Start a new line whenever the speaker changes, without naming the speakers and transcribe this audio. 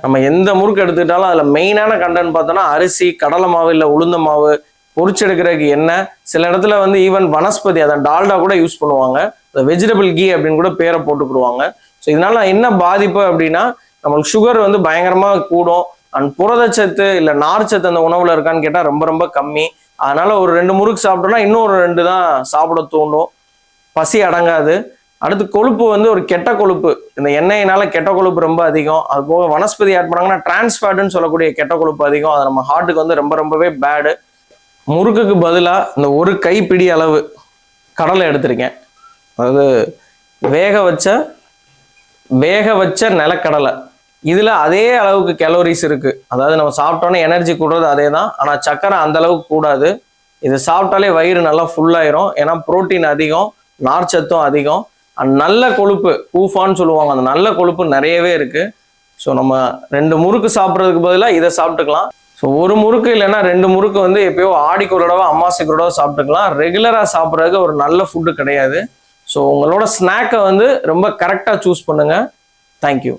நம்ம எந்த முறுக்கு எடுத்துக்கிட்டாலும் அதில் மெயினான கண்டென்ட் பார்த்தோன்னா அரிசி, கடலை மாவு, இல்லை உளுந்த மாவு, பொரிச்செடுக்கிறதுக்கு எண்ணெய், சில இடத்துல வந்து ஈவன் வனஸ்பதி அதை டால்டா கூட யூஸ் பண்ணுவாங்க, வெஜிடபிள் கீ அப்படின்னு கூட பேரை போட்டுக்கிடுவாங்க. ஸோ இதனால என்ன பாதிப்பு அப்படின்னா நம்மளுக்கு சுகர் வந்து பயங்கரமாக கூடும். அண்ட் புரதச்சத்து இல்லை நார்ச்சத்து அந்த உணவுல இருக்கான்னு கேட்டால் ரொம்ப ரொம்ப கம்மி. அதனால ஒரு 2 முறுக்கு சாப்பிட்டோம்னா இன்னும் ஒரு 2 தான் சாப்பிட தூண்டும், பசி அடங்காது. அடுத்து கொழுப்பு வந்து ஒரு கெட்ட கொழுப்பு, இந்த எண்ணெயினால கெட்ட கொழுப்பு ரொம்ப அதிகம். அது போக வனஸ்பதி ஆட் பண்ணாங்கன்னா டிரான்ஸ்ஃபேட்னு சொல்லக்கூடிய கெட்ட கொழுப்பு அதிகம். அது நம்ம ஹார்ட்டுக்கு வந்து ரொம்பவே பேடு. முறுக்குக்கு பதிலாக இந்த ஒரு கைப்பிடி அளவு கடலை எடுத்திருக்கேன். அதாவது வேக வச்ச நிலக்கடலை. இதில் அதே அளவுக்கு கேலோரிஸ் இருக்குது. அதாவது நம்ம சாப்பிட்டோன்னே எனர்ஜி கூடுறது அதே தான், ஆனால் சக்கரை அந்த அளவுக்கு கூடாது. இது சாப்பிட்டாலே வயிறு நல்லா ஃபுல்லாயிரும். ஏன்னா புரோட்டீன் அதிகம், நார்ச்சத்தும் அதிகம், நல்ல கொழுப்பு ஊஃபான்னு சொல்லுவாங்க, அந்த நல்ல கொழுப்பு நிறையவே இருக்குது. ஸோ நம்ம 2 முறுக்கு சாப்பிட்றதுக்கு பதிலாக இதை சாப்பிட்டுக்கலாம். ஸோ ஒரு முறுக்கு இல்லைன்னா 2 முறுக்கு வந்து எப்பயோ ஆடிக்கு ஒரு தடவை, அமாவாசைக்கு ஒரு தடவை சாப்பிட்டுக்கலாம். ரெகுலராக சாப்பிட்றதுக்கு ஒரு நல்ல ஃபுட்டு கிடையாது. ஸோ உங்களோட ஸ்நாக்கை வந்து ரொம்ப கரெக்டாக சூஸ் பண்ணுங்கள். தேங்க்யூ.